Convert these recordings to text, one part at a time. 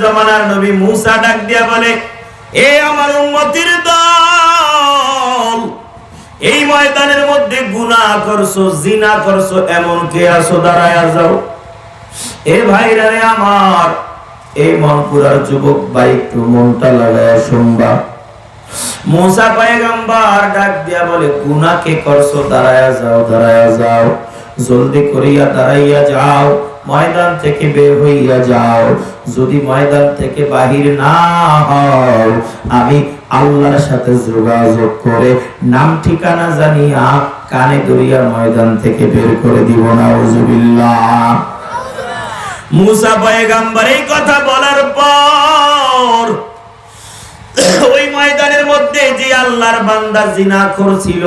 জমানার নবী মুসা ডাক দিয়া বলে, এ আমার উম্মতির দল, এই ময়দানের মধ্যে গুনাহ করছো, জিনা করছো, এমন কে আছো? দাঁড়ায়া যাও। এ ভাইরা রে আমার, এই মনপুরার যুবক ভাই, একটু মনটা লাগায়া শুনবা। মুসা পয়গম্বর ডাক দিয়া বলে, গুনাহ কে করছো? দাঁড়ায়া যাও, দাঁড়ায়া যাও, জলদি করিয়া দাঁড়াইয়া যাও, ময়দান থেকে বের হইয়া যাও। যদি ময়দান থেকে বাহির না হও, আমি আল্লাহর সাথে যোগাযোগ করে নাম ঠিকানা জানিয়া কানে ধরিয়া ময়দান থেকে বের করে দিব। নাউজুবিল্লাহ। মুসা পয়গম্বর এই কথা বলার পর ওই ময়দানের মধ্যে যে আল্লাহর বান্দা জিনাখোর ছিল,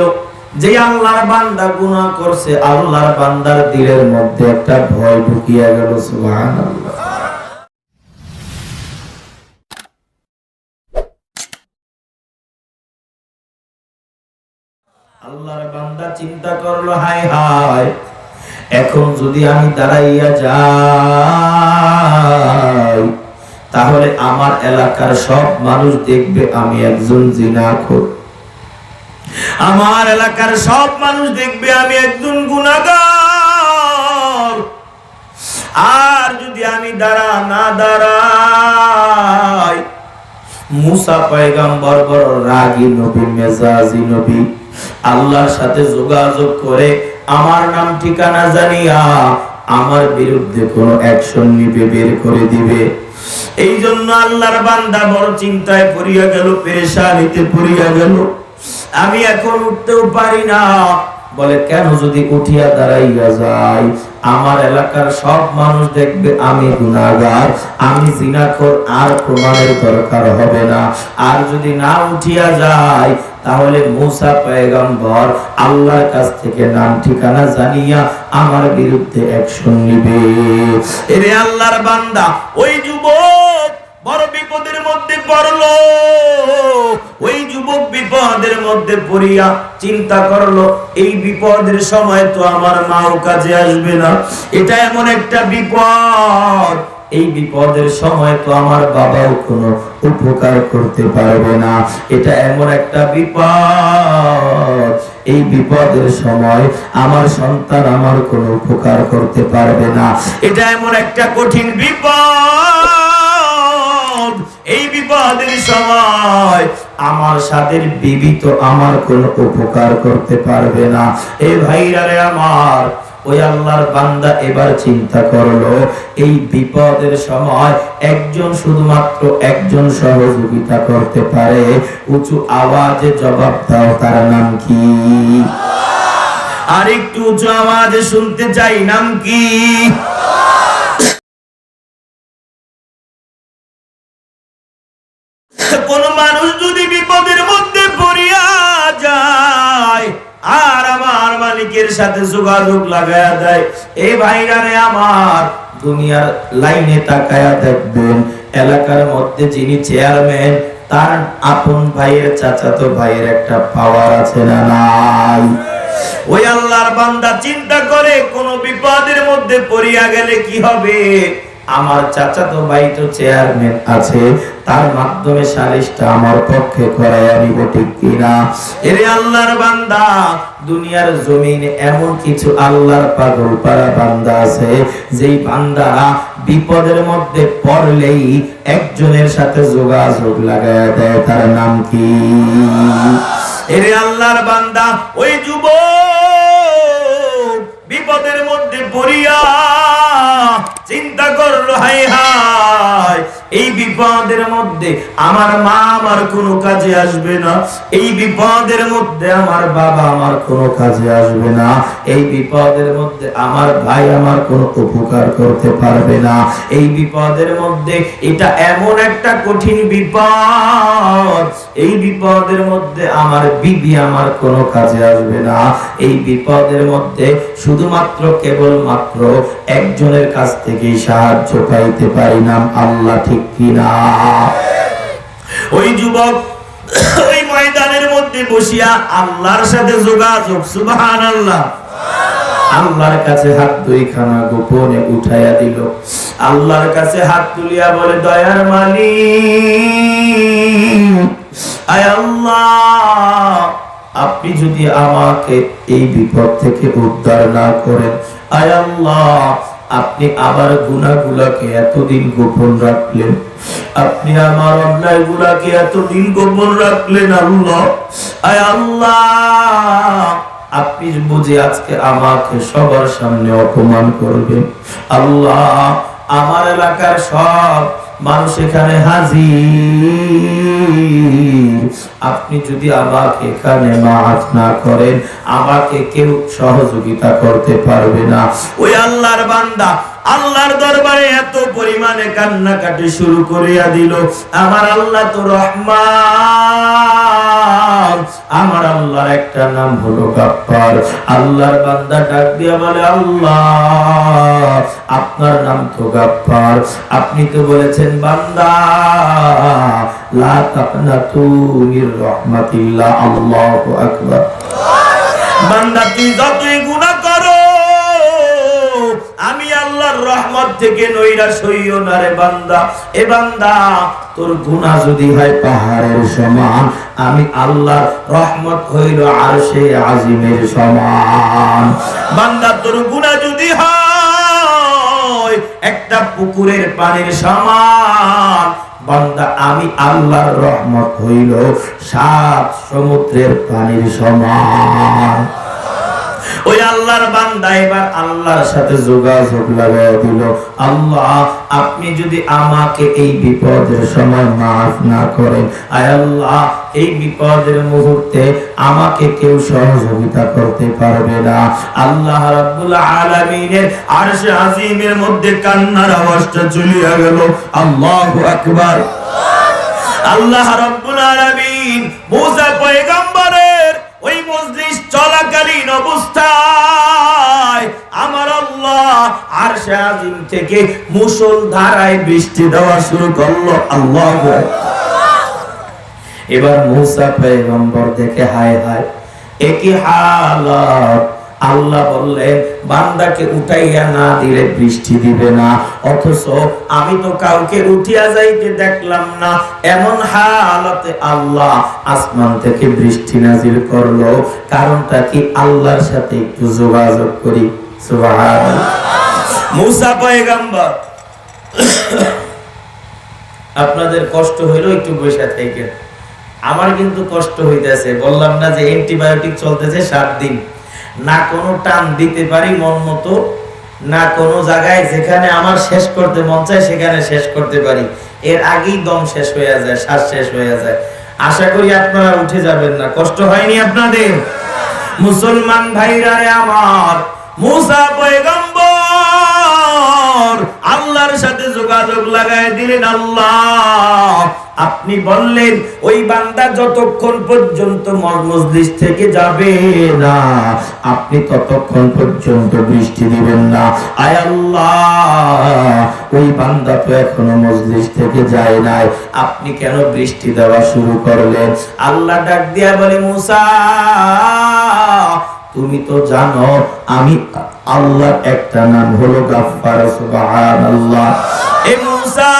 যে আল্লাহর বান্দা গুনাহ করছে, আল্লাহর বান্দার দিলের মধ্যে একটা ভয় ঢুকিয়া গেল। সুবহানাল্লাহ। আল্লাহর বান্দা চিন্তা করলো, হায় হায়, এখন যদি আমি দাঁড়াইয়া যাই, তাহলে আমার এলাকার সব মানুষ দেখবে আমি একজন জিনাখোর, আমার এলাকার সব মানুষ দেখবে আমি একজন গুনাহগার। আর যদি আমি না দাঁড়াই, মুসা পয়গম্বর বড় রাগী নবী, মেজাজি নবী, আল্লাহর সাথে যোগাযোগ করে আমার নাম ঠিকানা জানিয়া আমার বিরুদ্ধে কোনো অ্যাকশন নিবে, বের করে দিবে। এই জন্য আল্লাহর বান্দা বড় চিন্তায় পড়িয়া গেল, পেরেশানিতে পড়িয়া গেল। আমি এখন উঠতেও পারি না। বলে, কেন? যদি উঠিয়া দাঁড়াইয়া যাই, আমার এলাকার সব মানুষ দেখবে আমি গুনাহগার, আমি জিনাখোর, আর প্রমাণের দরকার হবে না। আর যদি না উঠিয়া যাই, তাহলে মুসা পয়গম্বর আল্লাহর কাছ থেকে নাম ঠিকানা জানিয়া আমার বিরুদ্ধে অ্যাকশন নিবে। এরে আল্লাহর বান্দা, ওই যুবক বড় বিপদের মধ্যে পড়লো। ওই যুবক বিপদের মধ্যে পড়িয়া চিন্তা করলো, এই বিপদের সময় তো আমার মাও কাজে আসবে না, এটা এমন একটা বিপদ, এই বিপদের সময় তো আমার বাবাও কোনো উপকার করতে পারবে না, এটা এমন একটা বিপদ, এই বিপদের সময় আমার সন্তান আমার কোনো উপকার করতে পারবে না, এটা এমন একটা কঠিন বিপদ, এই বিপদের সময় আমার সাথে বিবি তো আমার কোনো উপকার করতে পারবে না। এই ভাইরা রে আমার, ওই আল্লাহর বান্দা এবার চিন্তা করলো, এই বিপদের সময় একজন, শুধুমাত্র একজন সহযোগিতা করতে পারে। উঁচু আওয়াজে জবাব দাও, তার নাম কি? আর একটু উঁচু আওয়াজে শুনতে চাই, নাম কি? কোন মানুষ যদি বিপদের মধ্যে পড়িয়া যায় আর আমার মালিকের সাথে যোগাযোগ লাগায়া দেয়, এই ভাইরা রে আমার, দুনিয়ার লাইনে তাকায়া দেখবেন, এলাকার মধ্যে যিনি চেয়ারম্যান, তার আপন ভাইয়ের, চাচাতো ভাইয়ের একটা পাওয়ার আছে না নাই? ওই আল্লাহর বান্দা চিন্তা করে, কোন বিপদের মধ্যে পড়িয়া গেলে কি হবে? আমার চাচাতো ভাই তো চেয়ারম্যান আছে, তার মাধ্যমে সালিশটা আমার পক্ষে করায় নিব, ঠিক কিনা? এরে আল্লাহর বান্দা, দুনিয়ার জমিনে এমন কিছু আল্লাহর পাগল পারা বান্দা আছে, যেই বান্দারা বিপদের মধ্যে পড়লেই একজনের সাথে যোগাযোগ লাগায় দেয়, তার নাম কি? এরে আল্লাহর বান্দা, ওই যুবক বিপদের মধ্যে পড়িয়া চিন্তা করলো, হায় হায়, এই বিপদের মধ্যে আমার মা আমার কোনো কাজে আসবে না, এই বিপদের মধ্যে আমার বাবা আমার কোনো কাজে আসবে না, এই বিপদের মধ্যে আমার ভাই আমার কোনো উপকার করতে পারবে না, এই বিপদের মধ্যে, এটা এমন একটা কঠিন বিপদ, এই বিপদের মধ্যে আমার বিবি আমার কোনো কাজে আসবে না, এই বিপদের মধ্যে শুধুমাত্র কেবলমাত্র একজনের কাছ থেকেই সাহায্য পাইতে পারি, নাম আল্লাহ, ঠিক কিনা? ওই যুবক ওই ময়দানের মধ্যে বসিয়া আল্লাহর সাথে যোগাযোগ, সুবহানাল্লাহ, আল্লাহর কাছে হাত দুইখানা গোপনে উঠাইয়া দিল। আল্লাহর কাছে হাত তুলিয়া বলে, দয়ার মালিক, আয় আল্লাহ, আপনি যদি আমাকে এই বিপদ থেকে উদ্ধার না করেন, আয় আল্লাহ, আপনি আবার গুনাহগুলোকে এতদিন গোপন রাখলেন, আপনি আমার অন্যায়গুলোকে এতদিন গোপন রাখলেন আল্লাহ, আয় আল্লাহ, আপনি বুঝে আজকে আমাকে সবার সামনে অপমান করবেন। আল্লাহ, আমার এলাকার সব মানুষ এখানে হাজির, আপনি যদি আমাকে এখানে মাফ না করেন, আমাকে কেউ সহযোগিতা করতে পারবে না। ওই আল্লাহর বান্দা আল্লাহর দরবারে এত পরিমাণে কান্নাকাটি শুরু করিয়া দিল। আমার আল্লাহ তো রহমান, আমার আল্লাহর একটা নাম হলো গাফফার। আল্লাহর বান্দা ডাক দিয়া বলে, আল্লাহ, আপনার নাম তো গাফফার, আপনি তো বলেছেন বান্দা লা তাকনাতু মির রাহমাতিল্লাহ। আল্লাহু আকবার। বান্দা তুই যতই গুনাহ করো, আমি আল্লাহর রহমত থেকে নৈরাশ হইও না রে বান্দা। এ বান্দা, তোর গুনাহ যদি হয় পাহাড়ের সমান, আমি আল্লাহর রহমত হইল আরশে আজিমের সমান। বান্দা, তোর গুনাহ যদি হয় একটা পুকুরের পানির সমান, বান্দা, আমি আল্লাহর রহমত হইল 7 সমুদ্রের পানির সমান। ওই আল্লাহর বান্দা এবার আল্লাহর সাথে যোগাযোগ লাগাই দিল, আল্লাহ, আপনি যদি আমাকে এই বিপদের সময় মাফ না করেন, আয় আল্লাহ, এই বিপদের মুহূর্তে আমাকে কেউ সহযোগিতা করতে পারবে না। আল্লাহ রাব্বুল আলামিনের আরশে আজিমের মধ্যে কান্নার আওয়াজটা চলিয়া গেল। আল্লাহু আকবার। আল্লাহ রাব্বুল আলামিন মুসা পয়গম্বরের ওই মজলিস চলাকালীন অবস্থায় আমার আল্লাহ আরশে আজিম থেকে মুষলধারায় বৃষ্টি দেওয়া শুরু করলো। আল্লাহু আকবার। এবার মুসা পয়গম্বর দেখে, হায় হায়, একই হালাত। আল্লাহ বললেন, বান্দাকে উঠাইয়া না দিলে বৃষ্টি দিবে না, অথচ আমি তো কাউকে উঠিয়া যাইতে দেখলাম না। এমন হালাতে আল্লাহ আসমান থেকে বৃষ্টি নাজিল করলো। কারণটা কি? আল্লাহর সাথে একটু যোগাযোগ করি। সুবহানাল্লাহ। মুসা পয়গম্বর, আপনাদের কষ্ট হইলো একটু বসে থেকে, আমার কিন্তু কষ্ট হইতেছে। বললাম না যে অ্যান্টিবায়োটিক চলতেছে 7 দিন, না কোনো টান দিতে পারি মন মতো, না কোনো জায়গায় যেখানে আমার শেষ করতে মন চায় সেখানে শেষ করতে পারি। এর আগেই দম শেষ হয়ে যায়, শ্বাস শেষ হয়ে যায়। আশা করি আপনারা উঠে যাবেন না। কষ্ট হয়নি আপনাদের? মুসলমান ভাইরা রে আমার, মুসা পয়গম্বর আল্লাহর সাথে যোগাযোগ লাগায় দিলেন। আল্লাহ, আপনি বললেন ওই বান্দা যতক্ষণ পর্যন্ত মজলিস থেকে যাবে না, আপনি ততক্ষণ পর্যন্ত বৃষ্টি দিবেন না। আয় আল্লাহ, ওই বান্দা তো এখনো মজলিস থেকে যায় নাই, আপনি কেন বৃষ্টি দেওয়া শুরু করলেন? আল্লাহ ডাক দিয়া বলে, মুসা, তুমি তো জানো আমি আল্লাহর একটা নাম হলো গাফফার। সুবহানাল্লাহ। এ মুসা,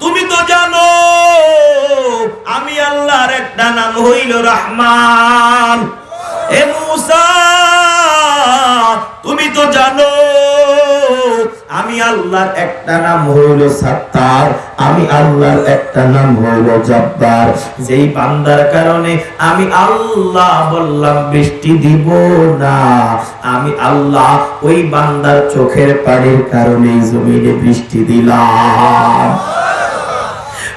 তুমি তো জানো আমি আল্লাহর একটা নাম হইল রহমান। এ মুসা, তুমি তো জানো আমি আল্লাহর একটা নাম হইল সাত্তার, আমি আল্লাহর একটা নাম হইল জব্বার। যেই বান্দার কারণে আমি আল্লাহ বললাম বৃষ্টি দিব না, আমি আল্লাহ ওই বান্দার চোখের পানির কারণে জমিনে বৃষ্টি দিলাম।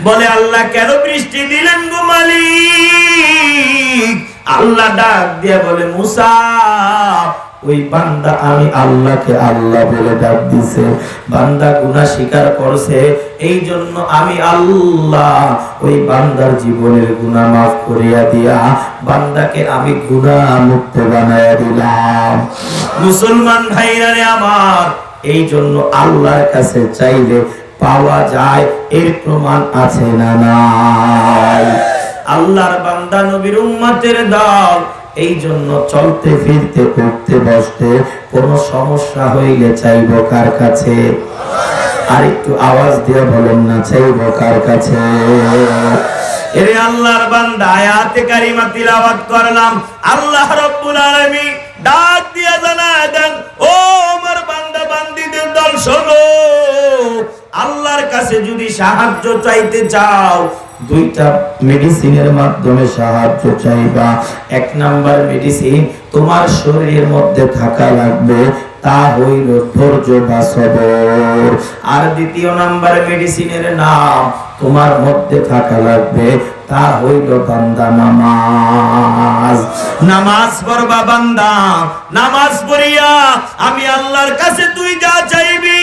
বলে, আল্লাহ কেন বৃষ্টি দিলেন গো মালিক? আল্লাহ ডাক দিয়া বলে, মুসা, ওই বান্দা আমি আল্লাহকে আল্লাহ বলে ডাক দিছে, বান্দা গুনাহ স্বীকার করছে, এই জন্য আমি আল্লাহ ওই বান্দার জীবনের গুনাহ মাফ করিয়া দিয়া বান্দাকে আমি গুনাহ মুক্ত বানায়া দিলাম। মুসলমান ভাইরা রে আমার, এই জন্য আল্লাহর কাছে চাইলে পাওয়া যায়, এর প্রমাণ আছে না নাই? আল্লাহর বান্দা নবীর উম্মতের দল এই জন্য চলতে ফিরতে উঠতে বসতে কোনো সমস্যা হইলে চাইব কার কাছে? আর একটু আওয়াজ দিয়ে বলেন না, চাইব কার কাছে? এরে আল্লাহর বান্দা, আয়াতে কারিমা তিলাওয়াত করলাম, আল্লাহ রাব্বুল আলামিন ডাক দিয়ে জানায় দেন, ও আমার বান্দা বান্দীদের দল শোনো, আল্লাহর কাছে যদি সাহায্য চাইতে চাও, দুইটা মেডিসিনের মাধ্যমে সাহায্য চাইবা। এক নাম্বার মেডিসিন তোমার শরীরের মধ্যে থাকা লাগবে, তা হইল ধৈর্য বা সবর। আর দ্বিতীয় নাম্বার মেডিসিনের নাম তোমার মধ্যে থাকা লাগবে, তা হইল বান্দা নামাজ। নামাজ পড়বা বান্দা, নামাজ পড়িয়া আমি আল্লাহর কাছে তুই যা চাইবি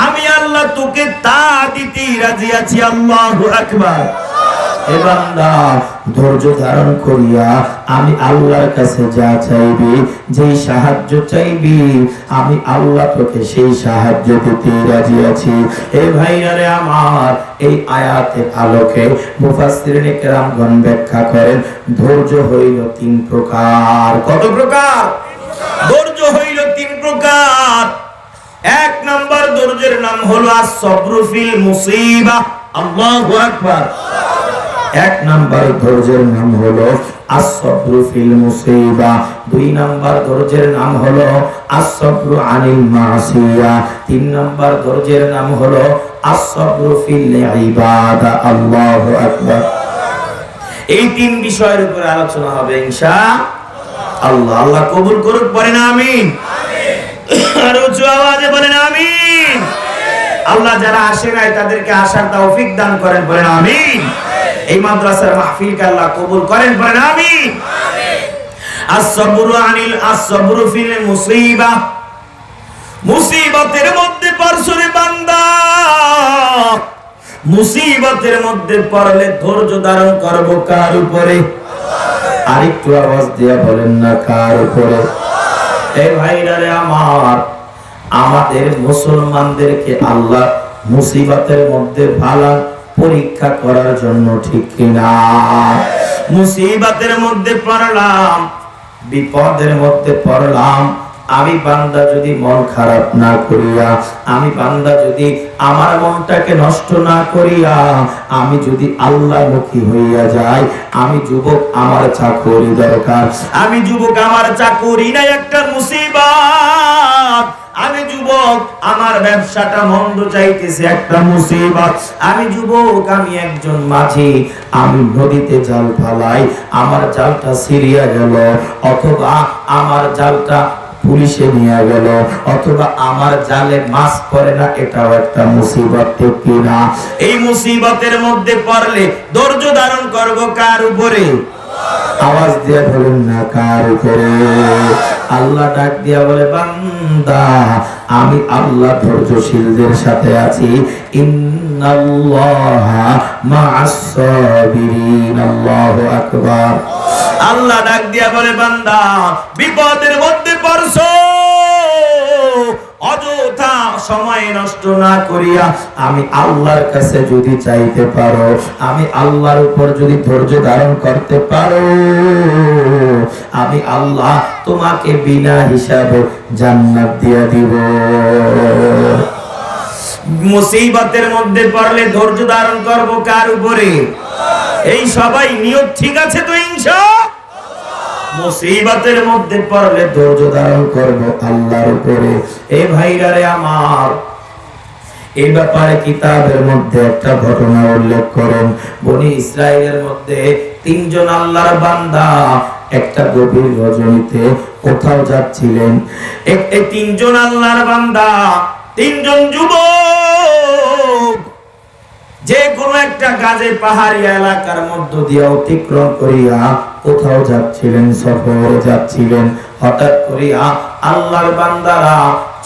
আমি আল্লাহ তোকে তা দিতে রাজি আছি। আল্লাহু আকবার। এ বান্দা, ধৈর্য ধারণ করিয়া আমি আল্লাহর কাছে যা চাইবি, যেই সাহায্য চাইবি আমি আল্লাহ তোকে সেই সাহায্য দিতে রাজি আছি। এ ভাইয়ারে আমার, এই আয়াতের আলোকে মুফাসসিরিনে কেরামগণ ব্যাখ্যা করেন, ধৈর্য হইল তিন প্রকার। কত প্রকার? ধৈর্য হইল তিন প্রকার। এক নাম্বার ধৈর্যের নাম হলো আস-সাবরু ফিল মুসিবা। আল্লাহু আকবার। এক নাম্বার ধৈর্যের নাম হলো আস-সাবরু ফিল মুসিবা। দুই নাম্বার ধৈর্যের নাম হলো আস-সাবরু আনিল মাসিয়া। তিন নাম্বার ধৈর্যের নাম হলো আস-সাবরু ফিল ইবাদা। আল্লাহু আকবার। এই তিন বিষয়ের উপর আলোচনা হবে ইনশাআল্লাহ। আল্লাহ কবুল করুক, পড়েন আমিন। আর উঁচু আওয়াজে বলেন আমিন। আল্লাহ যারা আসে নাই তাদেরকে আসার তৌফিক দান করেন, বলেন আমিন। এই মাদ্রাসার মাহফিলকে আল্লাহ কবুল করেন, বলেন আমিন। আস-সাবরু ফিল মুসিবা। মুসিবতের মধ্যে পড়ছো রে বান্দা, মুসিবতের মধ্যে পড়লে ধৈর্য ধারণ করব কার উপরে? আরেকটু আওয়াজ দিয়ে বলেন না, কার উপরে? এই ভাইরারে আমার, আমাদের মুসলমানদেরকে আল্লাহ মুসিবতের মধ্যে ভালো পরীক্ষা করার জন্য, ঠিক কিনা? মুসিবতের মধ্যে পড়লাম, বিপদের মধ্যে পড়লাম, আমি বান্দা যদি মন খারাপ না করিয়া, আমি বান্দা যদি আমার মনটাকে নষ্ট না করিয়া, আমি যদি আল্লাহমুখী হইয়া যাই, আমি যুবক আমার চাকরি দরকার, আমি যুবক আমার চাকরি নাই একটা মুসিবত, আমি যুবক আমার ব্যবসাটা মন্দ চাইতেছে একটা মুসিবত, আমি যুবক আমি একজন মাঝি, আমি নদীতে জাল ফালাই, আমার জালটা ছিঁড়িয়া গেল, অথবা আমার জালটা পুলিশে নিয়ে গেল, অথবা আমার জালে মাছ পড়ে না, এটাও একটা মুসিবত, ঠিক কিনা? এই মুসিবতের মধ্যে পড়লে ধৈর্য ধারণ করব কার উপরে? আওয়াজ দিয়ে বলেন না, কার উপরে? আল্লাহ ডাক দিয়া বলে, বান্দা আমি আল্লাহ ধৈর্যশীলদের সাথে আছি। ইন্নাল্লাহা মা'আস সাবিরিন। আল্লাহু আকবার। আল্লাহ ডাক দিয়া বলে, বান্দা বিপদের মধ্যে পড়ছো, অযথা সময় নষ্ট না করিয়া আমি আল্লাহর কাছে যদি চাইতে পারো, আমি আল্লাহর উপর যদি ধৈর্য ধারণ করতে পারো, আমি আল্লাহ তোমাকে বিনা হিসাবে জান্নাত দিয়ে দিব। মুসিবতের মধ্যে পড়লে ধৈর্য ধারণ করব কার উপরে? এই সবাই নিয়ত ঠিক আছে তো? ইনশাআল্লাহ। মুসিবতের মধ্যে পড়লে ধৈর্য ধারণ করব আল্লাহর উপরে। এই ভাইরারে আমার, এই ব্যাপারে কিতাবের মধ্যে একটা ঘটনা উল্লেখ করেন। বনি ইসরাইলের মধ্যে তিনজন আল্লাহর বান্দা একটা গভীর রজনীতে কোথাও যাচ্ছিলেন। এই তিনজন আল্লাহর বান্দা, তিনজন যুবক, যে কোনো একটা কাজে পাহাড়ি এলাকার মধ্য দিয়ে অতিক্রম করিয়া কোথাও যাচ্ছিলেন, সফরে যাচ্ছিলেন। হঠাৎ করিয়া আল্লাহর বান্দারা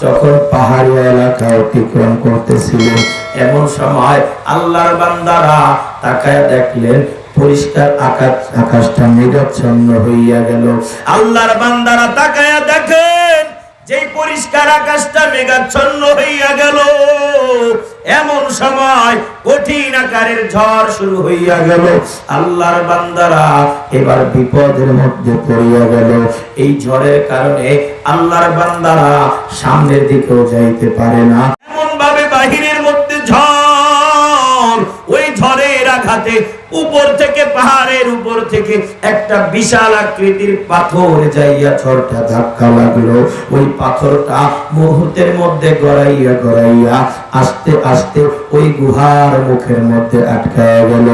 যখন পাহাড়ি এলাকা অতিক্রম করতেছিলেন, এমন সময় আল্লাহর বান্দারা তাকায় দেখলেন পরিষ্কার আকাশটা মেঘাচ্ছন্ন হইয়া গেল। আল্লাহর বান্দারা তাকায়া দেখেন যে পরিষ্কার আকাশটা মেঘাচ্ছন্ন হইয়া গেল, এমন সময় কঠিন আকারের ঝড় শুরু হইয়া গেল। আল্লাহর বান্দারা এবার বিপদের মধ্যে পড়িয়া গেল। এই ঝড়ের কারণে আল্লাহর বান্দারা সামনের দিকেও যাইতে পারে না। এমন ভাবে বাহিরের মধ্যে ঝড়, ওই ঝড়ের আঘাতে উপর থেকে, পাহাড়ের উপর থেকে একটা বিশাল আকৃতির পাথর যাইয়া ঝড়টা ধাক্কা লাগলো। ওই পাথরটা মুহূর্তের মধ্যে গড়াইয়া গড়াইয়া আস্তে আস্তে ওই গুহার মুখের মধ্যে আটকায়া গেল।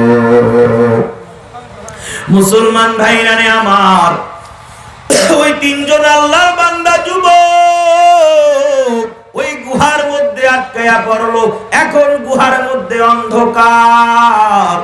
মুসলমান ভাইরা রে আমার, ওই তিনজন আল্লাহর বান্দা যুবক ওই গুহার মধ্যে আটকায়া পড়লো। এখন গুহার মধ্যে অন্ধকার,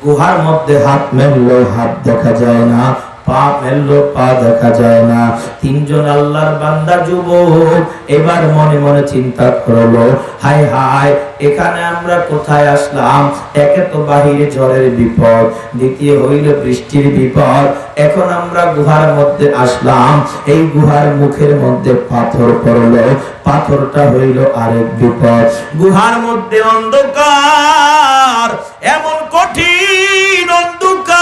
গুহার মধ্যে হাত মেললো হাত দেখা যায় না, পা মেললো পা দেখা যায় না। তিনজন আল্লাহর বান্দা যুবক এবার মনে মনে চিন্তা করলো, হায় হায়, এখানে আমরা কোথায় আসলাম? একে তো বাহিরে ঝড়ের বিপদ, দ্বিতীয় হইল বৃষ্টির বিপদ, এখন আমরা গুহার মধ্যে আসলাম। এই গুহার মুখের মধ্যে পাথর পড়লো, পাথরটা হইল আরেক বিপদ। গুহার মধ্যে অন্ধকার, এমন কঠিন অন্ধকার,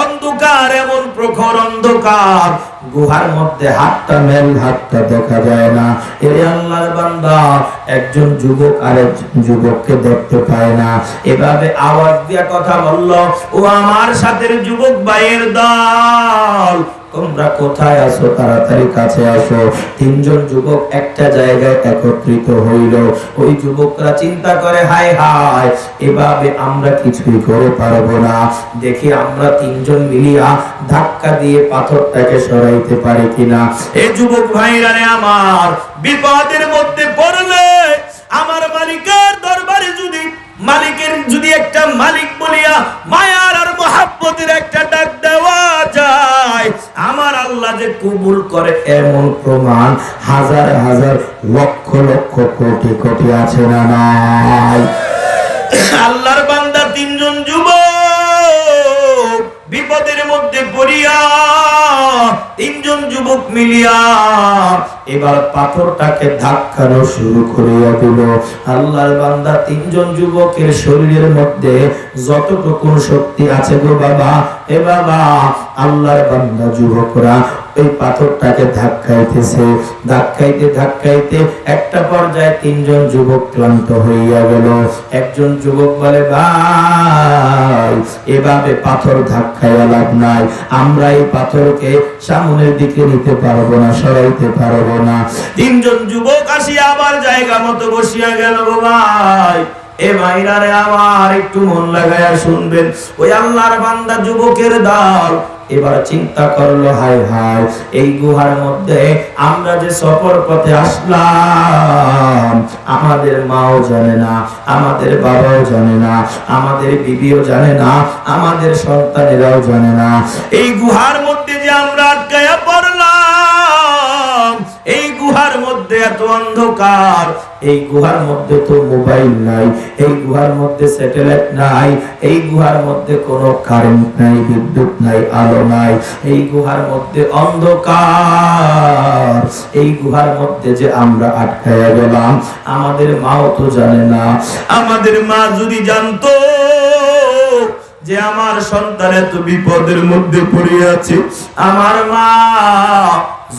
অন্ধকার এমন প্রখর অন্ধকার, গুহার মধ্যে হাতটা মেল হাতটা দেখা যায় না। এ আল্লাহর বান্দা একজন যুবক আরেকজন যুবককে দেখতে পায় না। এভাবে আওয়াজ দিয়া কথা বলল, ও আমার সাথের যুবক ভাইয়ের দল, তোমরা কোথায় আছো? তাড়াতাড়ি কাছে আসো। তিনজন যুবক একটা জায়গায় একত্রিত হইল। ওই যুবকরা চিন্তা করে, হায় হায়, এভাবে আমরা কিছুই করে পারবো না, দেখি আমরা তিনজন মিলিয়া ধাক্কা দিয়ে পাথরটাকে সরাইতে পারি কিনা। এই যুবক ভাইরা রে আমার, বিপদের মধ্যে পড়লে আমার মালিকের দরবারে যদি একটা মালিক বলিয়া মায়ার আর মহাব্বতের একটা ডাক দেওয়া যায়, আমার আল্লাহ যে কবুল করে এমন প্রমাণ হাজার হাজার লক্ষ লক্ষ কোটি কোটি আছে না নাই? আল্লাহর বান্দা তিনজন যুবক বিপদের মধ্যে পড়িয়া, তিনজন যুবক মিলিয়া এবার পাথরটাকে ধাক্কানো শুরু করিয়া দিল। আল্লাহর বান্দা তিনজন যুবকের শরীরের মধ্যে যতটুকু শক্তি আছে গো বাবা, এ বাবা, আল্লাহর বান্দা যুবকরা ওই পাথরটাকে ধাক্কাইতেছে। ধাক্কাইতে ধাক্কাইতে একটা পর্যায়ে তিনজন যুবক ক্লান্ত হইয়া গেল। একজন যুবক বলে, ভাই, এভাবে পাথর ধাক্কাইয়া লাভ নাই, আমরা এই পাথরকে সামনের দিকে নিতে পারবো না, সরাইতে পারবো না। তিনজন যুবক আসিয়া আবার জায়গা মতো বসিয়া গেল। ভাই, এ ভাইরা রে আমার, একটু মন লাগাইয়া শুনবেন। ওই আল্লাহর বান্দা যুবকের দল এবার চিন্তা করলো, হায় হায়, এই গুহার মধ্যে আমরা যে সফর পথে আসলাম, আমাদের মাও জানে না, আমাদের বাবাও জানে না, আমাদের বিবিও জানে না, আমাদের সন্তানেরাও জানে না। এই গুহার মধ্যে যে আমরা আটকায়া পড়লাম, এই গুহার মধ্যে এত অন্ধকার, এই গুহার মধ্যে তো মোবাইল নাই, এই গুহার মধ্যে স্যাটেলাইট নাই, এই গুহার মধ্যে কোনো কারেন্ট নাই, বিদ্যুৎ নাই, আলো নাই, এই গুহার মধ্যে অন্ধকার। এই গুহার মধ্যে যে আমরা আটকায়া গেলাম, আমাদের মাও তো জানে না। আমাদের মা যদি জানতো যে আমার সন্তান এত বিপদের মধ্যে পড়ে আছে, আমার মা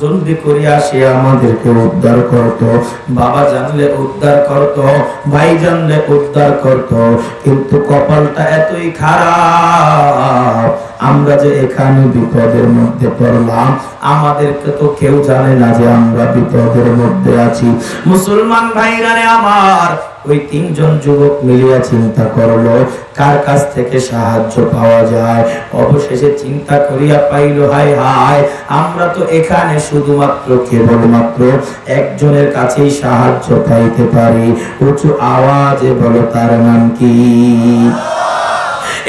জলদি করে আসে আমাদেরকে উদ্ধার করত। বাবা জানলে উদ্ধার করত, ভাই জানলে উদ্ধার করত, কিন্তু কপালটা এতই খারাপ, আমরা যে এখানে বিপদের মধ্যে পড়লাম, আমাদেরকে তো কেউ জানে না যে আমরা বিপদের মধ্যে আছি। মুসলমান ভাইরা রে আমার, ওই তিনজন যুবক মিলিয়া চিন্তা করলো কার কাছ থেকে সাহায্য পাওয়া যায়। অবশেষে চিন্তা করিয়া পাইল, হায় হায়, আমরা তো এখানে শুধুমাত্র কেবলমাত্র একজনের কাছেই সাহায্য পাইতে পারি। উঁচু আওয়াজে বলো, তার নাম কি?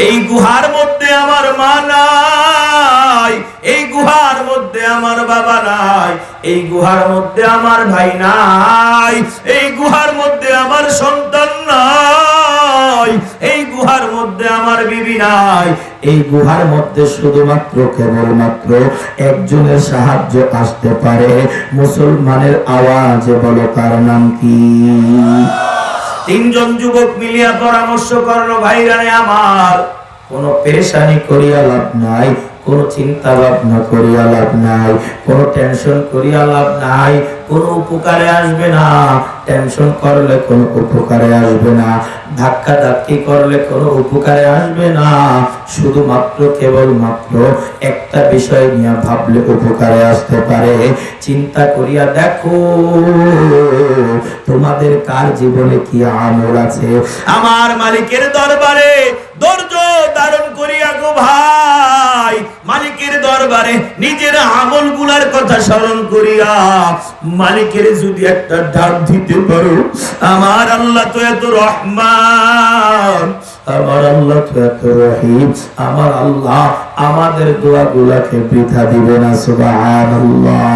এই গুহার মধ্যে আমার মা নাই, এই গুহার মধ্যে আমার বাবা নাই, এই গুহার মধ্যে আমার ভাই নাই, এই গুহার মধ্যে আমার সন্তান নাই, এই গুহার মধ্যে আমার বিবি নাই, এই গুহার মধ্যে শুধুমাত্র কেবলমাত্র একজনের সাহায্য আসতে পারে, মুসলমানের আওয়াজে বলো তার নাম কি? তিনজন যুবক মিলিয়া পরামর্শ করলো, ভাইরানে আমার, কোনো পেরেশানি করিয়া লাভ নাই, কোনো চিন্তা ভাবনা করিয়া লাভ নাই, কোনো টেনশন করিয়া লাভ নাই, কোনো উপকারে আসবে না। টেনশন করলে কোনো উপকারে আসবে না, ধাক্কা ধাক্কি করলে কোনো উপকারে আসবে না। শুধুমাত্র কেবলমাত্র একটা বিষয় নিয়ে ভাবলে উপকারে আসতে পারে। চিন্তা করিয়া দেখো তোমাদের কার জীবনে কি আমল আছে। আমার মালিকের দরবারে ধৈর্য ধারণ করিয়া গো ভাই, মালিকের দরবারে নিজের আমলগুলার কথা স্মরণ করিয়া মালিকের যদি একটা ডাক দিতে পারো, আমার আল্লাহ তো এত রহমান, আমার আল্লাহ তো এত রহিম, আমার আল্লাহ আমাদের দোয়াগুলাকে বৃথা দিবে না। সুবহানাল্লাহ।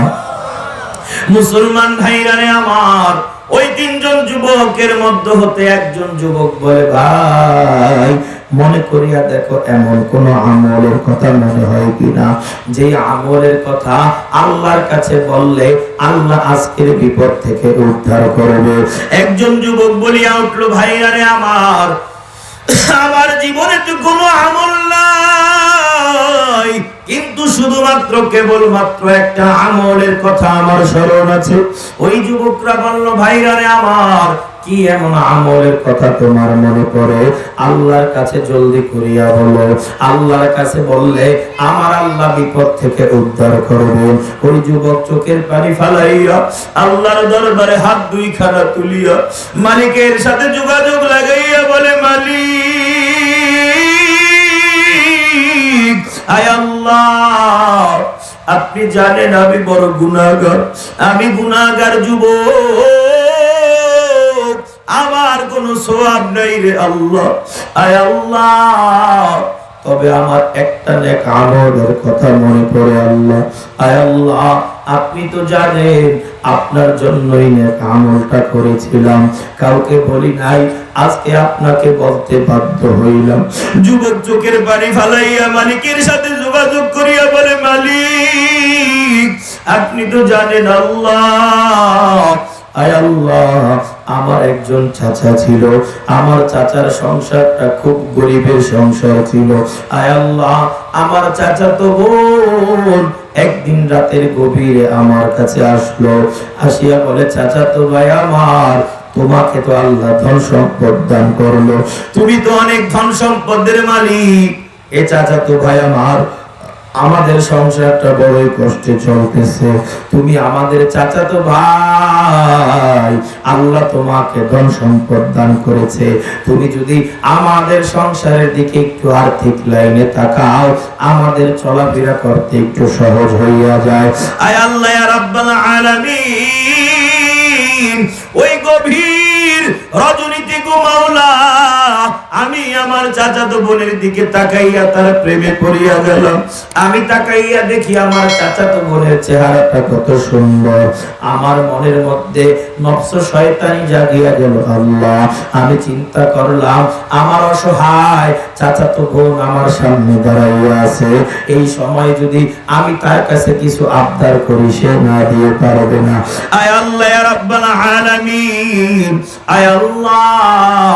মুসলমান ভাইরানে আমার, ওই তিনজন যুবকের মধ্য হতে একজন যুবক বলে, ভাই মনে করিয়া দেখো এমন কোন আমলের কথা মনে হয় কিনা যে আমলের কথা আল্লাহর কাছে বললে আল্লাহ আজকের বিপদ থেকে উদ্ধার করবে। একজন যুবক বলিয়া উঠলো, ভাইয়ারে আমার, আমার জীবনে তো কোনো আমল নাই, কিন্তু শুধুমাত্র কেবলমাত্র একটা আমলের কথা আমার স্মরণ আছে। ওই যুবকরা বলল, ভাইরারে আমার, কি এমন আমলের কথা তোমার মনে পড়ে? আল্লাহর কাছে জলদি করিয়া বলো, আল্লাহর কাছে বললে আমার আল্লাহ বিপদ থেকে উদ্ধার করবে। ওই যুবক চোখের পানি ফালাইয়া আল্লাহর দরবারে হাত দুইখানা তুলিয়া মালিকের সাথে যোগাযোগ লাগাইয়া বলে, মালিক, আয় আল্লাহ, আপনি জানেন আমি বড় গুনাহগার, আমি গুনাহগার যুবক, আমার কোনো সওয়াব নাই রে আল্লাহ। আয় আল্লাহ, তবে আমার একটা নেক আমলের কথা মনে পড়ে আল্লাহ। আয় আল্লাহ, আপনি তো জানেন আপনার জন্যই নেক আমলটা করেছিলাম, কাউকে বলি নাই, আজকে আপনাকে বলতে বাধ্য হইলাম। যুবক চোখের পানি ফালাইয়া মালিকের সাথে যোগাযোগ করিয়া বলে, মালিক, আপনি তো জানেন আল্লাহ, আয় আল্লাহ, আমার একজন চাচা ছিল, আমার চাচার সংসারটা খুব গরিবের সংসার ছিল। আয় আল্লাহ, আমার চাচা তো বোন একদিন রাতের গভীরে আমার কাছে আসলো, আসিয়া বলে, চাচা তো ভাই আমার, তোমাকে তো আল্লাহ ধন সম্পদ দান করলো, তুমি তো অনেক ধন সম্পদের মালিক। এ চাচা তো ভাই আমার, আমাদের সংসারটা বড়ই কষ্টে চলতেছে, তুমি আমাদের চাচাতো ভাই, আল্লাহ তোমাকে ধন সম্পদ দান করেছে, তুমি যদি আমাদের সংসারের দিকে একটু আর্থিক লাইনে তাকাও, আমাদের চলাফেরা করতে একটু সহজ হইয়া যায়। আয় আল্লাহ ইয়া রাব্বাল আলামিন, ওই গভীর রজনীতে গো মাওলা, আমি আমার চাচাতো বোনের দিকে তাকাইয়া তার প্রেমে পড়িয়া গেলাম। আমি তাকাইয়া দেখি আমার চাচাতো বোনের চেহারাটা কত সুন্দর, আমার মনের মধ্যে নফস শয়তানি জাগিয়া গেল। আল্লাহ, আমি চিন্তা করলাম আমার অসহায় চাচাতো বোন আমার সামনে দাঁড়াইয়া আছে, এই সময় যদি আমি তার কাছে কিছু আবদার করি সে না দিয়ে পারবে না। আয় আল্লাহ ইয়া রাব্বাল আলামিন, আয় আল্লাহ,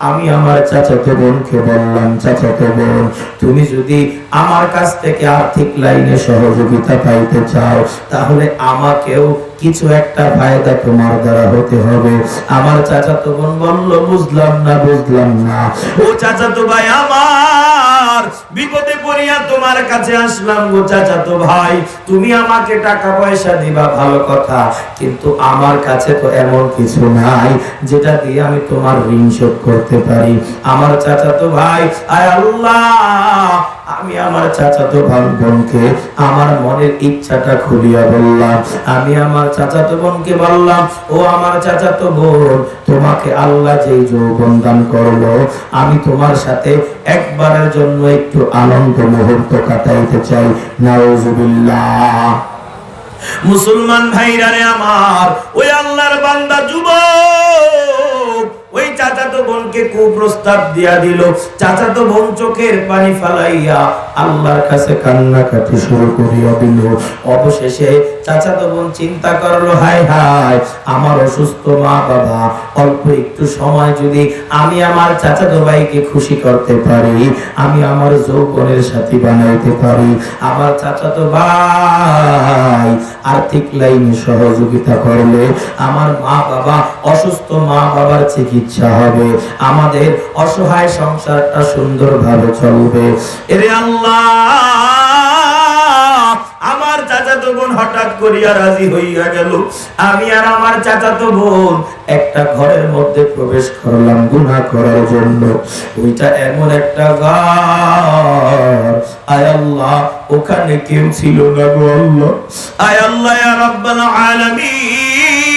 আমি আমার চাচাতো বোনকে বললাম, চাচাতো বোন, তুমি যদি আমার কাছ থেকে আর্থিক লাইনে সহযোগিতা পাইতে চাও, তাহলে আমাকেও কিছু একটা ফায়দা তোমার দ্বারা হতে হবে। আমার চাচাতো বোন বলল, বুঝলাম না, বুঝলাম না। ও চাচাতো ভাই আমার, বিপদে পড়িয়া তোমার কাছে আসলাম গো চাচাতো ভাই, তুমি আমাকে টাকা পয়সা দিবা ভালো কথা, কিন্তু আমার কাছে তো এমন কিছু নাই যেটা দিয়ে আমি তোমার ঋণ শোধ করতে পারি। আমার চাচাতো ভাই, আয় আল্লাহ, আমি আমার চাচাতো ভাই বোনকে আমার মনের ইচ্ছাটা খুলিয়া বললাম। আমি আমার চাচাতো বোনকে বললাম, ও আমার চাচাতো বোন, তোমাকে আল্লাহ যেই যৌবন দান করলো, আমি তোমার সাথে একবারের জন্য একটু আনন্দ মুহূর্ত কাটাইতে চাই। নাউজুবিল্লাহ। মুসলমান ভাইরা রে আমার, ওই আল্লাহর বান্দা যুবক ওই চাচাতো বোনকে বোনকে কুপ্রস্তাব দিয়া দিল। চাচাতো বোন চোখের পানি ফালাইয়া আল্লাহর কাছে কান্নাকাটি শুরু করিয়া দিল। অবশেষে চাচাতো বোন চিন্তা করলো, হায় হায়, আমার অসুস্থ মা বাবা, অল্প একটু সময় যদি আমি আমার চাচাতো ভাইকে খুশি করতে পারি, আমি আমার যৌবনের সাথী বানাইতে পারি, আমার চাচাতো ভাই আর্থিক লাইনে সহযোগিতা করলে আমার মা বাবা, অসুস্থ মা বাবার চিকিৎসা হবে, আমাদের অসহায় সংসারটা সুন্দরভাবে চলবে। এরে আল্লাহ, আমার চাচাতো বোন হঠাৎ করিয়া রাজি হইয়া গেল। আমি আর আমার চাচাতো বোন একটা ঘরের মধ্যে প্রবেশ করলাম গুনাহ করার জন্য। ওইটা এমন একটা ঘর, আয় আল্লাহ, ওখানে কেউ ছিল না গো আল্লাহ। আয় আল্লাহ ইয়া রাব্বাল আলামিন,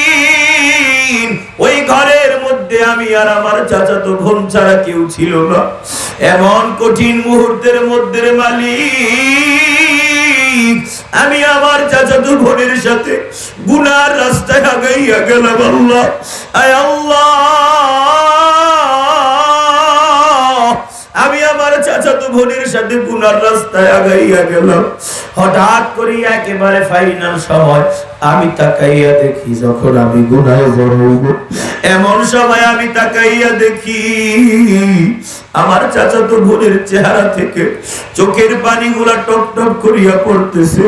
ওই ঘরের মধ্যে আমি আর আমার চাচাতো বোন ছাড়া কেউ ছিল না। এমন কঠিন মুহূর্তের মধ্যে মালিক, আমি আমার চাচাতো বোনের সাথে গুনার রাস্তায় আগাইয়া গেলাম। আল্লাহ, আয় আল্লাহ, আমি আমার চাচাতো বোনের সাথে গুনার রাস্তায় আগাইয়া গেলাম। হঠাৎ করে একেবারে ফাইনাল সময় আমি তাকাইয়া দেখি, যখন আমি গুনাহে জড়াইব, এমন সময় আমি তাকাইয়া দেখি আমার চাচাতো বোনের চেহারা থেকে চোখের পানিগুলা টপ টপ করিয়া পড়তেছে।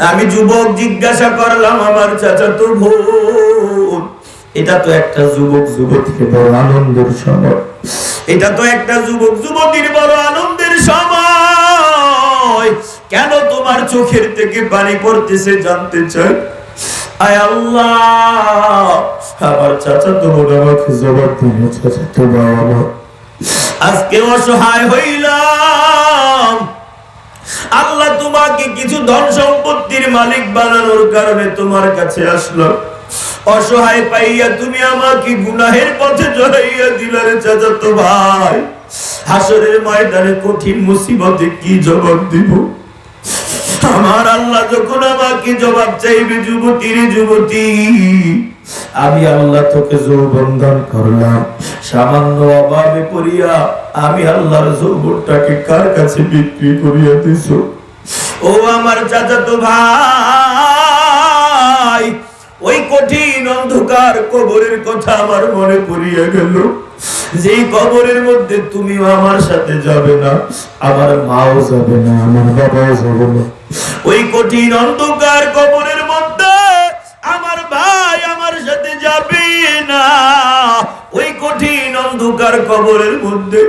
আমি যুবক জিজ্ঞাসা করলাম, আমার চাচাতো বোন, এটা তো একটা যুবক যুবতীর বড় আনন্দের সময়, এটা তো একটা যুবক যুবতীর বড় আনন্দের সময়, কেন তোমার চোখের থেকে পানি পড়তেছে জানতে চাই। আয় আল্লাহ, আমার চাচাতো বোন আমাকে জবাব দিল, চাচাতো বাবা, আজকে অসহায় হইলাম, আল্লাহ তোমাকে কিছু ধন সম্পত্তির মালিক বানানোর কারণে তোমার কাছে আসলাম। অসহায় পাইয়া তুমি আমাকে গুনাহের পথে জড়াইয়া দিলে রে চাচাতো ভাই। হাসরের ময়দানে কঠিন মুসিবতে কি জবাব দিব? আমার আল্লাহ যখন আমাকে জবাব চাইবে, যুবতী রে যুবতী, আমি আল্লাহ তোকে যৌবন দান করলাম, সামান্য অভাবে পড়িয়া আমি আল্লাহর যৌবনটাকে কার কাছে বিক্রি করিয়া দিছ? ও আমার চাচাতো ভাই, ওই কঠিন অন্ধকার কবরের কথা আমার মনে পড়িয়া গেল। যেই কবরের মধ্যে তুমিও আমার সাথে যাবে না, আমার মাও যাবে না, আমার বাবাও যাবে না। ওই কঠিন অন্ধকার কবরের মধ্যে আমার ভাই আমার সাথে যাবে না। ওই কঠিন অন্ধকার কবরের মধ্যে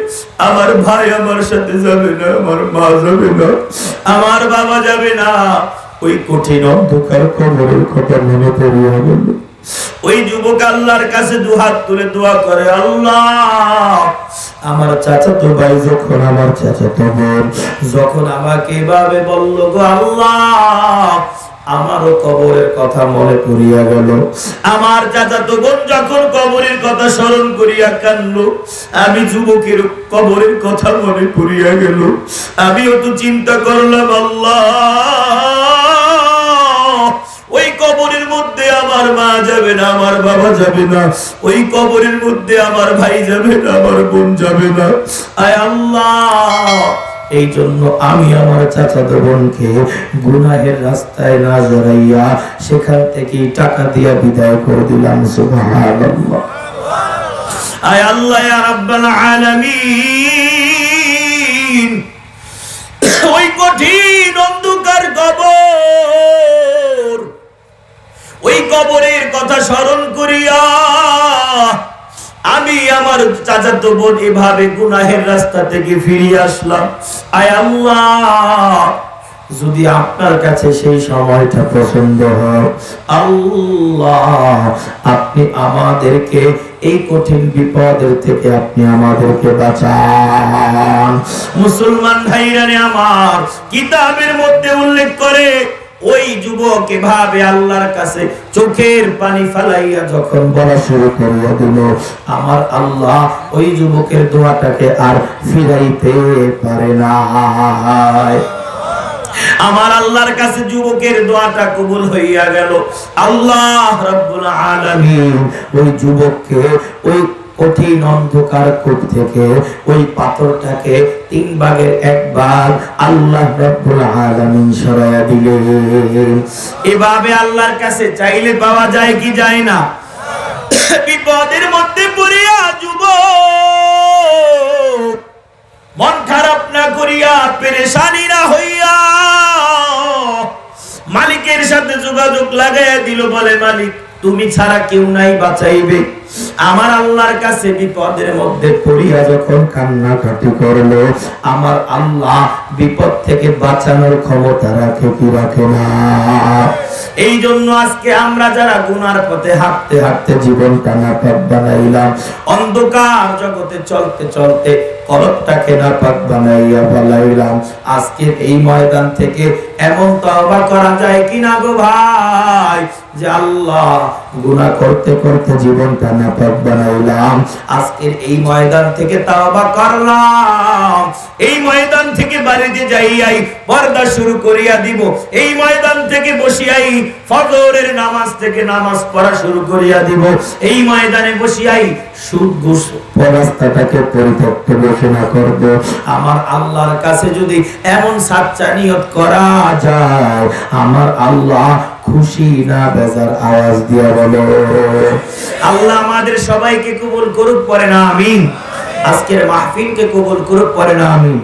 আমার ভাই আমার সাথে যাবে না, আমার মা যাবে না, আমার বাবা যাবে না। ওই কঠিন অন্ধকার কবরের কথা মনে পড়িয়া গেল। ওই যুবক আল্লাহর কাছে দুহাত তুলে দোয়া করে, আল্লাহ, আমার চাচাতো ভাই যখন, আমার চাচাতো বোন যখন আমাকে এভাবে বলল গো আল্লাহ, আমারও কবরের কথা মনে পড়িয়া গেল। আমার চাচাতো বোন যখন কবরের কথা স্মরণ করিয়া কাঁদলো, আমি যুবকের কবরের কথা মনে পড়িয়া গেল। আমিও তো চিন্তা করলাম, আল্লাহ, ওই কবরের মধ্যে আমার মা যাবে না, আমার বাবা যাবে না, ওই কবরের মধ্যে আমার ভাই যাবে না, আমার বোন যাবে না। আয় আল্লাহ, এই জন্য আমি আমার চাচাতো বোনকে গুনাহের রাস্তায় না জড়াইয়া সেখান থেকে টাকা দিয়া বিদায় করে দিলাম। সুবহানাল্লাহ। আয় আল্লাহ ইয়া রাব্বাল আলামিন, ওই কঠিন অন্ধকার কবর, ওই কবরের কথা স্মরণ করিয়া আমি আমার চাচাতো বোন এভাবে গুনাহের রাস্তা থেকে ফিরে আসলাম। আয় আল্লাহ, যদি আপনার কাছে সেই সময়টা পছন্দ হয়, আল্লাহ, আপনি আমাদেরকে এই কঠিন বিপদের থেকে আপনি আমাদেরকে বাঁচান। মুসলমান ভাইরা আমার, কিতাবের মধ্যে উল্লেখ করে ওই যুবক এভাবে আল্লাহর কাছে চোখের পানি ফালাইয়া যখন বলা শুরু করিয়া দিল, আমার আল্লাহ ওই যুবকের দোয়াটাকে আর ফিরাইতে পারে না। আমার আল্লাহর কাছে যুবকের দোয়াটা কবুল হইয়া গেল। আল্লাহ রাব্বুল আলামিন ওই যুবককে ওই কঠিন অন্ধকার কূপ থেকে ওই পাথরটাকে 3 ভাগের 1 ভাগ আল্লাহ রাব্বুল আলামিন সরাইয়া দিলেন। এভাবে আল্লাহর কাছে চাইলে পাওয়া যায় কি যায় না? বিপদের মধ্যে পড়িয়া যুবক মন খারাপ না করিয়া, পেরেশানি না হইয়া মালিকের সাথে যোগাযোগ লাগাইয়া দিল, বলে মালিক তুমি ছাড়া কেউ নাই বাঁচাইবে। আমার আল্লাহর কাছে বিপদের মধ্যে পড়িয়া যখন কান্নাকাটি করলো, আমার আল্লাহ বিপদ থেকে বাঁচানোর ক্ষমতা রাখে কি রাখে না? এই জন্য আজকে আমরা যারা গুনার পথে হাঁটতে হাঁটতে জীবনটা নাপাক বানাইলাম, অন্ধকার জগতে চলতে চলতে কলবটাকে নাপাক বানাইয়া ফেলাইলাম, আজকের এই ময়দান থেকে এমন তওবা করা যায় কিনা গো ভাই, যে আল্লাহ গুনাহ করতে করতে জীবনটা নাপাক বানাইলাম, আজকের এই ময়দান থেকে তওবা করলাম, এই ময়দান থেকে বাড়িতে যাইয়াই পর্দা শুরু করিয়া দিব, এই ময়দান থেকে বসিয়াই ফজরের নামাজ থেকে নামাজ পড়া শুরু করিয়া দিব, এই ময়দানে বসিয়াই সুদ ঘুষ রাস্তাটাকে পরিত্যক্ত ঘোষণা করব। আমার আল্লাহর কাছে যদি এমন সাচ্চা নিয়ত করা যায়, আমার আল্লাহ খুশি না বেজার? আওয়াজ দিয়া বলো। আল্লাহ আমাদের সবাইকে কবুল করুক, পড়ে না আমিন। আজকের মাহফিলকে কবুল করুক, পড়ে না আমিন।